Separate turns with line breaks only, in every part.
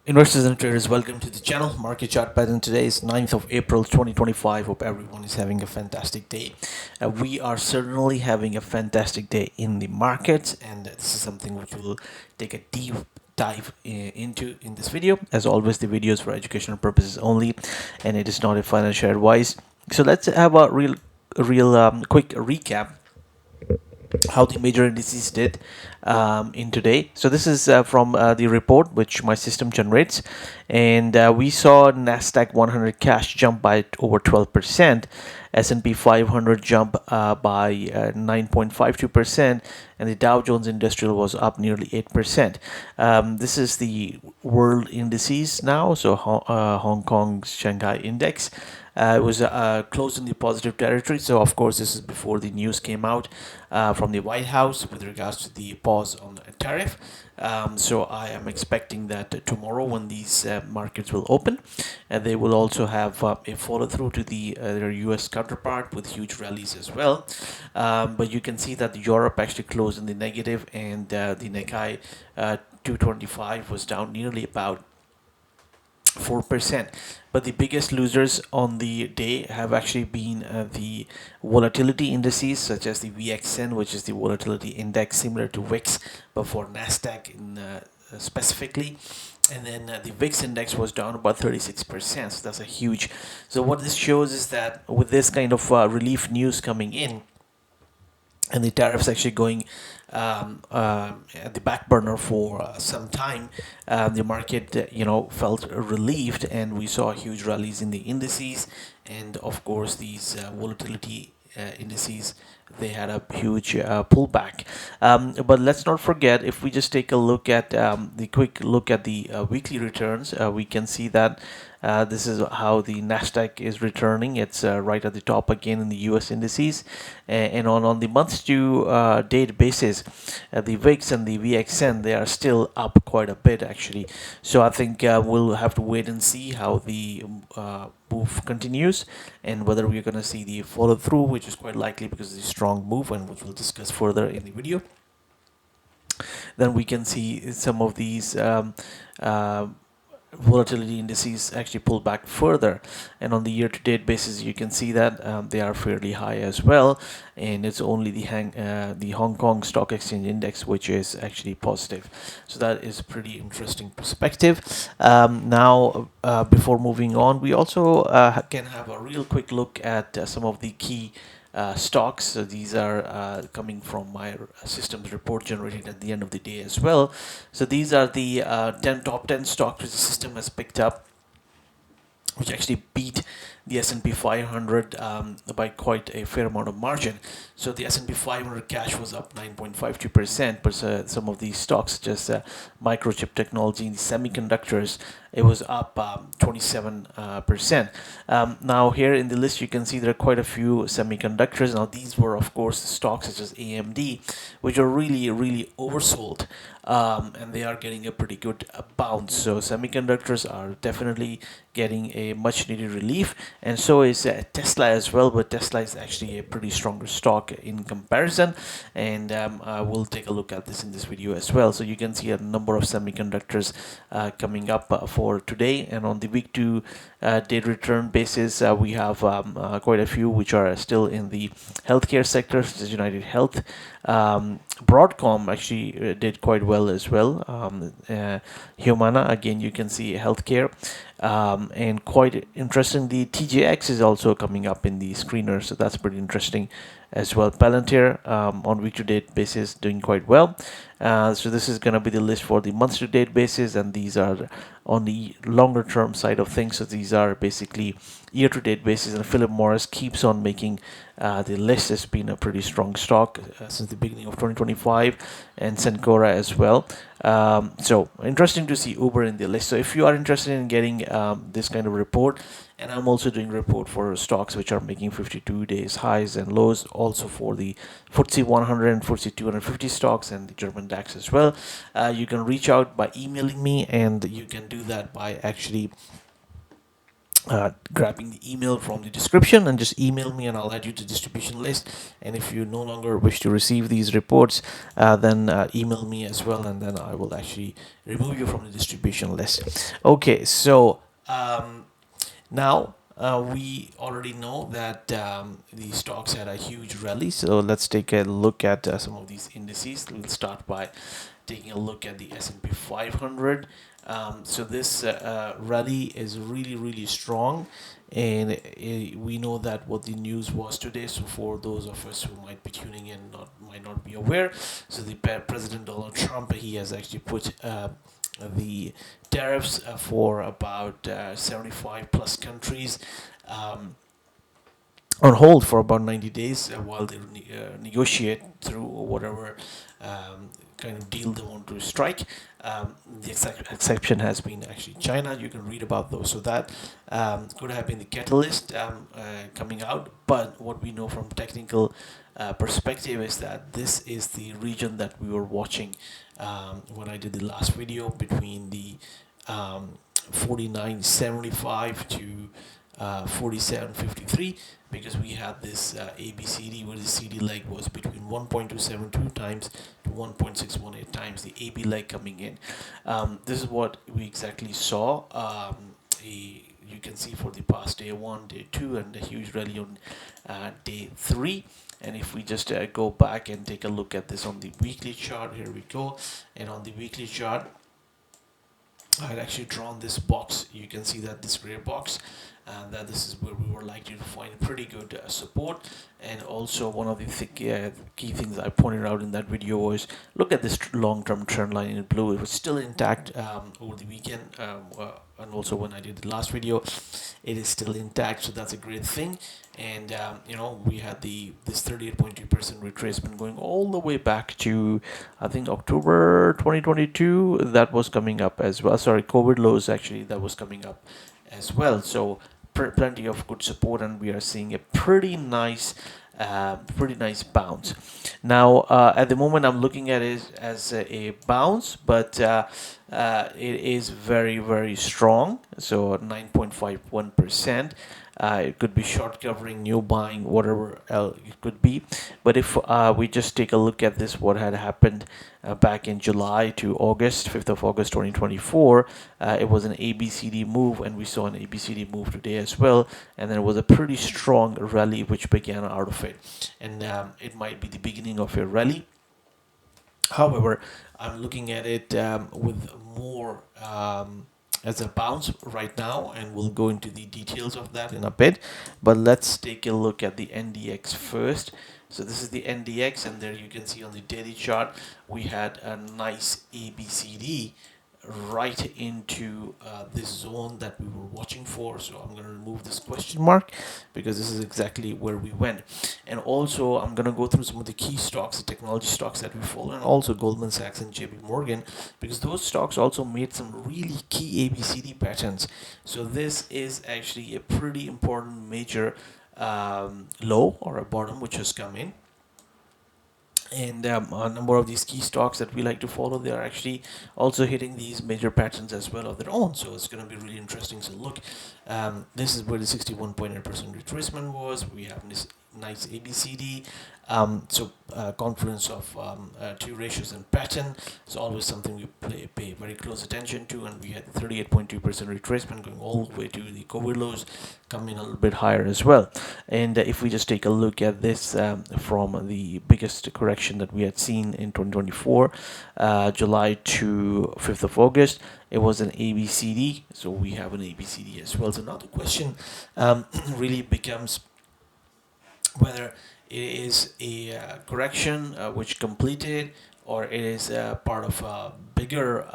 Investors and traders, welcome to the channel. Market chart pattern today is 9th of April 2025. Hope everyone is having a fantastic day. We are certainly having a fantastic day in the markets, and this is something which we'll take a deep dive into in this video. As always, the video is for educational purposes only, and it is not a financial advice. So let's have a real quick recap how the major indices did in today. So this is from the report which my system generates, and we saw nasdaq 100 cash jump by over 12%, S&P 500 jump by 9.52%, and the Dow Jones Industrial was up nearly 8%. This is the world indices now, so Hong Kong's Shanghai index. It was closed in the positive territory. So, of course, this is before the news came out from the White House with regards to the pause on the tariff. So, I am expecting that tomorrow, when these markets will open, they will also have a follow through to their US counterpart with huge rallies as well. But you can see that Europe actually closed in the negative, and the Nikkei 225 was down nearly about 4%. But the biggest losers on the day have actually been the volatility indices, such as the VXN, which is the volatility index similar to VIX, but for NASDAQ specifically. And then the VIX index was down about 36%. So that's a huge. So what this shows is that with this kind of relief news coming in, and the tariffs actually going at the back burner for some time, the market felt relieved, and we saw huge rallies in the indices, and of course these volatility indices, they had a huge pullback. But let's not forget, if we just take a look at the quick look at the weekly returns, we can see that this is how the Nasdaq is returning. It's right at the top again in the US indices, and on the month to date basis, the VIX and the VXN, they are still up quite a bit actually. So I think we'll have to wait and see how the move continues, and whether we're going to see the follow through, which is quite likely because it's a strong move, and which we'll discuss further in the video. Then we can see some of these volatility indices actually pull back further, and on the year-to-date basis you can see that they are fairly high as well, and it's only the Hong Kong Stock Exchange Index which is actually positive. So that is a pretty interesting perspective. Now, before moving on, we also can have a real quick look at some of the key stocks. So these are coming from my systems report generated at the end of the day as well. So these are the top 10 stocks which the system has picked up, which actually beat the S&P 500 by quite a fair amount of margin. So the S&P 500 cash was up 9.52%, but some of these stocks, such as microchip technology and semiconductors, it was up 27%. Now here in the list you can see there are quite a few semiconductors. Now these were of course stocks such as AMD, which are really oversold, and they are getting a pretty good bounce. So semiconductors are definitely getting a much needed relief, and so is Tesla as well, but Tesla is actually a pretty stronger stock in comparison, and we'll take a look at this in this video as well. So you can see a number of semiconductors coming up for today, and on the week to date return basis, we have quite a few which are still in the healthcare sector, such as United Health. Broadcom actually did quite well as well. Humana, again, you can see healthcare. And quite interesting, the TJX is also coming up in the screener, so that's pretty interesting as well. Palantir on week to date basis doing quite well. So this is going to be the list for the month to date basis, and these are on the longer term side of things. So these are basically year to date basis, and Philip Morris keeps on making the list. Has been a pretty strong stock since the beginning of 2025, and Cencora as well. So interesting to see Uber in the list. So if you are interested in getting this kind of report, and I'm also doing report for stocks which are making 52 days highs and lows, also for the FTSE 100 and FTSE 250 stocks and the German DAX as well. You can reach out by emailing me, and you can do that by actually grabbing the email from the description and just email me and I'll add you to distribution list. And if you no longer wish to receive these reports, then email me as well, and then I will actually remove you from the distribution list. Okay, so now we already know that the stocks had a huge rally. So let's take a look at some of these indices. We'll start by taking a look at the S&P 500. So this rally is really strong, and we know that what the news was today. So for those of us who might be tuning in, might not be aware, so the President Donald Trump, he has actually put the tariffs for about 75 plus countries on hold for about 90 days while they negotiate through whatever kind of deal they want to strike. The exception has been actually China. You can read about those. So that could have been the catalyst coming out. But what we know from technical perspective is that this is the region that we were watching when I did the last video, between the 49.75 to 47.53, because we had this ABCD, where the CD leg was between 1.272 times to 1.618 times, the AB leg coming in. This is what we exactly saw. You can see for the past day 1, day 2, and a huge rally on day 3. And if we just go back and take a look at this on the weekly chart, here we go. And on the weekly chart, I had actually drawn this box. You can see that this gray box, and that this is where we were likely to find pretty good support. And also one of the key things I pointed out in that video was, look at this long-term trend line in blue. It was still intact over the weekend, and also when I did the last video, it is still intact. So that's a great thing. And we had this 38.2% retracement going all the way back to, I think, October 2022. That was coming up as well. Sorry, COVID lows, actually, that was coming up as well. So plenty of good support, and we are seeing a pretty nice bounce. Now at the moment I'm looking at it as a bounce, but it is very strong. So 9.51%. It could be short covering, new buying, whatever else it could be. But if we just take a look at this, what had happened back in July to August, 5th of August 2024, it was an ABCD move, and we saw an ABCD move today as well. And then it was a pretty strong rally which began out of it. And it might be the beginning of a rally. However, I'm looking at it with more as a bounce right now, and we'll go into the details of that in a bit. But let's take a look at the NDX first. So this is the NDX, and there you can see on the daily chart we had a nice ABCD right into this zone that we were watching for. So I'm going to remove this question mark, because this is exactly where we went. And also I'm going to go through some of the key stocks, the technology stocks that we follow, and also Goldman Sachs and JP Morgan, because those stocks also made some really key ABCD patterns. So this is actually a pretty important major low or a bottom which has come in. And a number of these key stocks that we like to follow, they are actually also hitting these major patterns as well of their own. So it's going to be really interesting. So look, this is where the 61.8% retracement was. We have this nice ABCD. Confluence of two ratios and pattern is always something we pay very close attention to. And we had 38.2% retracement going all the way to the COVID lows, coming a little bit higher as well. And if we just take a look at this from the biggest correction that we had seen in 2024, July to 5th of August, it was an ABCD. So we have an ABCD as well. So now the question really becomes whether it is a correction which completed, or it is part of a bigger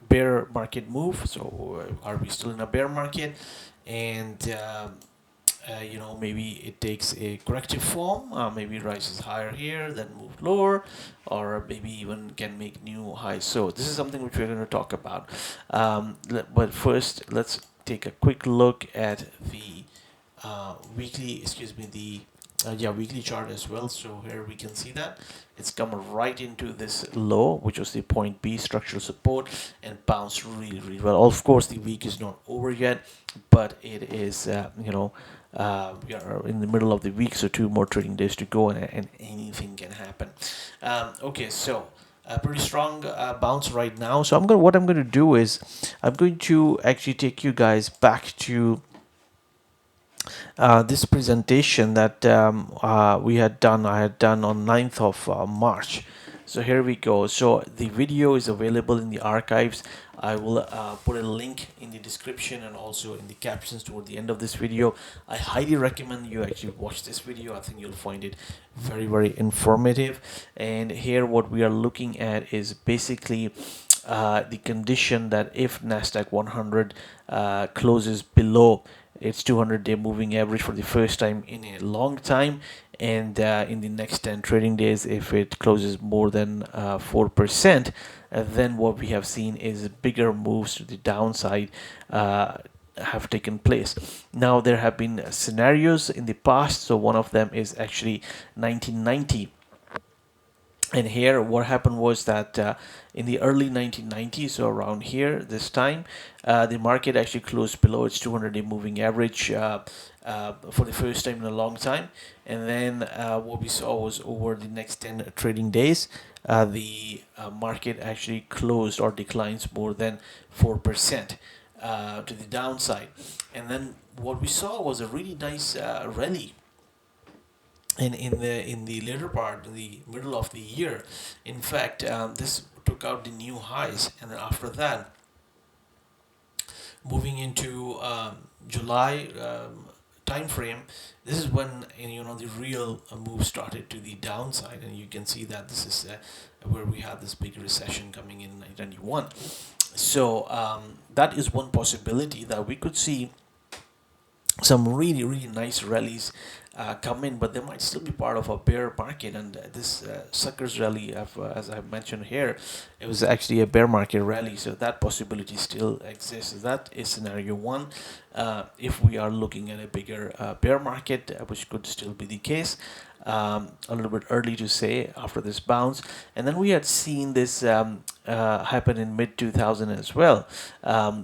bear market move. So are we still in a bear market? And maybe it takes a corrective form, maybe rises higher here, then move lower, or maybe even can make new highs. So this is something which we're going to talk about. But first, let's take a quick look at the yeah, weekly chart as well. So here we can see that it's come right into this low, which was the point B structural support, and bounced really well. Of course, the week is not over yet, but it is we are in the middle of the week, so 2 more trading days to go, and anything can happen. Okay, so a pretty strong bounce right now. So what I'm going to do is I'm going to actually take you guys back to this presentation that I had done on 9th of March. So here we go. So the video is available in the archives. I will put a link in the description and also in the captions toward the end of this video. I highly recommend you actually watch this video. I think you'll find it very informative. And here what we are looking at is basically the condition that if NASDAQ 100 closes below its 200-day moving average for the first time in a long time, and in the next 10 trading days, if it closes more than 4%, then what we have seen is bigger moves to the downside have taken place. Now there have been scenarios in the past. So one of them is actually 1990. And here what happened was that in the early 1990s, so around here this time, the market actually closed below its 200-day moving average for the first time in a long time. And then what we saw was over the next 10 trading days, the market actually closed or declines more than 4% to the downside. And then what we saw was a really nice rally. And in the later part, in the middle of the year, in fact, this took out the new highs, and then after that, moving into July time frame, this is when the real move started to the downside, and you can see that this is where we had this big recession coming in 1991. So that is one possibility that we could see some really nice rallies come in, but they might still be part of a bear market. And this suckers rally, as I mentioned here, it was actually a bear market rally, so that possibility still exists. That is scenario one. If we are looking at a bigger bear market, which could still be the case. A little bit early to say after this bounce. And then we had seen this happen in mid 2000 as well.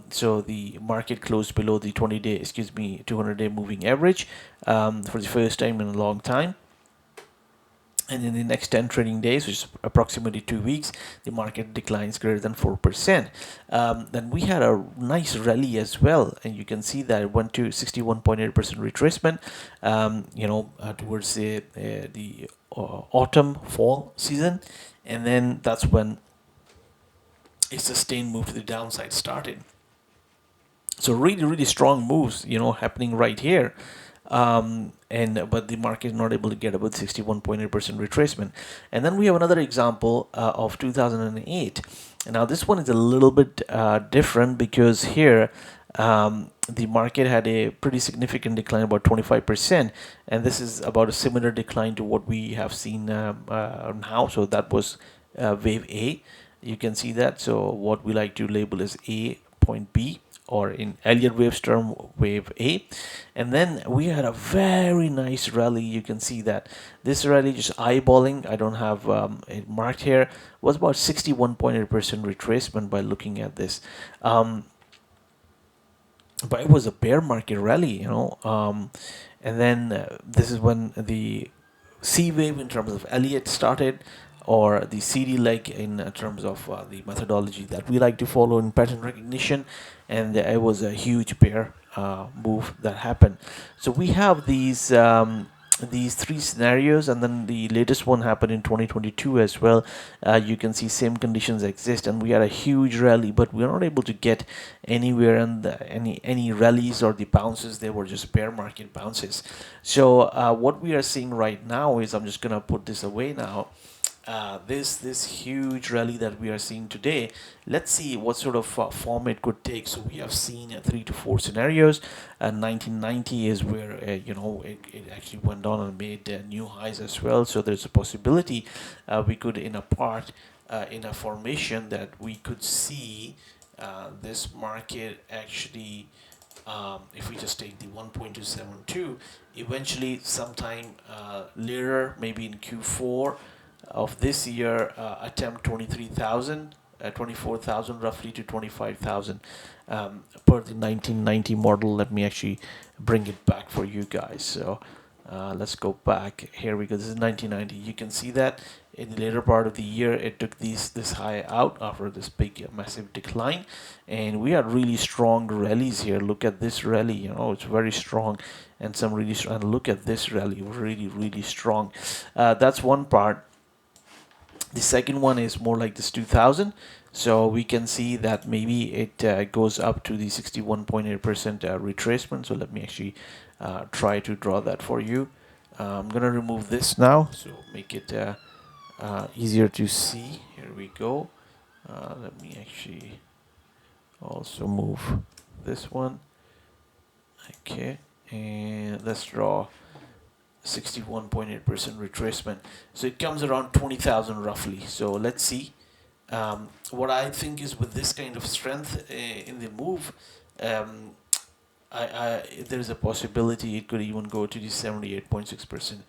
So the market closed below the 200-day moving average for the first time in a long time. And in the next 10 trading days, which is approximately 2 weeks, the market declines greater than 4%. Then we had a nice rally as well, and you can see that it went to 61.8% retracement, towards the autumn fall season, and then that's when a sustained move to the downside started. So really strong moves, happening right here. But the market is not able to get about 61.8% retracement. And then we have another example of 2008. And now this one is a little bit different, because here the market had a pretty significant decline, about 25%, and this is about a similar decline to what we have seen now. So that was wave A. You can see that. So what we like to label as A, point B, or in Elliott waves term, wave A. And then we had a very nice rally. You can see that this rally, just eyeballing, I don't have it marked here, was about 61.8% retracement by looking at this. But it was a bear market rally, and then this is when the C wave in terms of Elliott started, or the CD leg in terms of the methodology that we like to follow in pattern recognition, and it was a huge bear move that happened. So we have these three scenarios, and then the latest one happened in 2022 as well. You can see same conditions exist, and we had a huge rally, but we are not able to get anywhere, and any rallies or the bounces, they were just bear market bounces. So what we are seeing right now is, I'm just gonna put this away now. This huge rally that we are seeing today, let's see what sort of form it could take. So we have seen 3 to 4 scenarios. 1990 is where it actually went on and made new highs as well. So there's a possibility we could, in a formation, that we could see this market actually if we just take the 1.272, eventually sometime later, maybe in Q4 of this year, attempt 23,000, 24,000 roughly to 25,000 per the 1990 model. Let me actually bring it back for you guys. So let's go back. Here we go. This is 1990. You can see that in the later part of the year, it took this high out after this big massive decline, and we had really strong rallies here. Look at this rally. You know, it's very strong, and some really strong. And look at this rally, really strong. That's one part. The second one is more like this 2000. So we can see that maybe it goes up to the 61.8% retracement. So let me actually try to draw that for you. I'm gonna remove this now, so make it easier to see. Here we go. Let me actually also move this one. Okay, and let's draw 61.8% retracement. So it comes around 20,000 roughly. So let's see. What I think is with this kind of strength in the move, there's a possibility it could even go to the 78.6%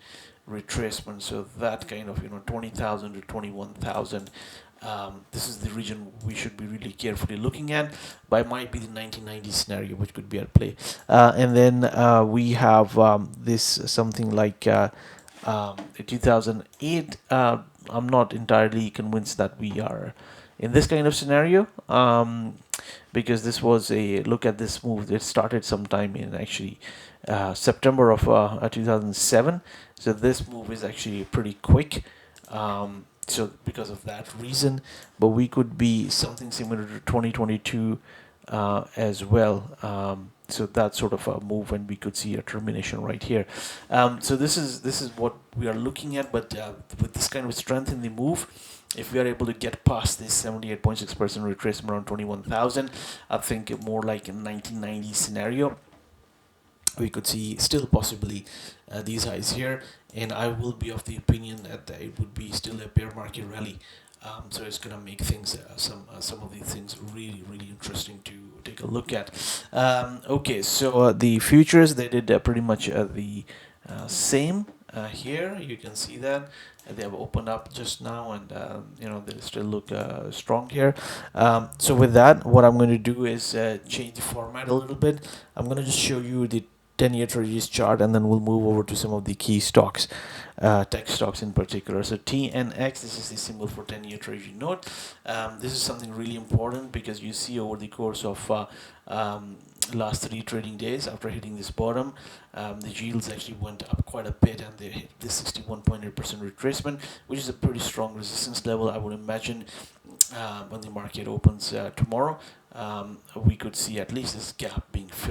retracement. So that kind of 20,000 to 21,000. This is the region we should be really carefully looking at. But it might be the 1990 scenario which could be at play. And then we have this something like 2008. I'm not entirely convinced that we are in this kind of scenario, because this was a look at this move. It started sometime in actually September of 2007. So this move is actually pretty quick. So because of that reason, but we could be something similar to 2022 as well. So that's sort of a move, and we could see a termination right here. So this is what we are looking at. But with this kind of strength in the move, if we are able to get past this 78.6% retracement around 21,000, I think more like a 1990 scenario, we could see still possibly these highs here, and I will be of the opinion that it would be still a bear market rally. So it's gonna make things some of these things really interesting to take a look at. Okay, so the futures, they did pretty much the same. Here you can see that they have opened up just now, and they still look strong here. So with that, what I'm going to do is change the format a little bit. I'm going to just show you the 10-year treasuries chart, and then we'll move over to some of the key stocks, tech stocks in particular. So TNX, this is the symbol for 10-year treasury note. This is something really important because you see over the course of last 3 trading days, after hitting this bottom, the yields actually went up quite a bit, and they hit this 61.8% retracement, which is a pretty strong resistance level. I would imagine when the market opens tomorrow, we could see at least this gap being filled.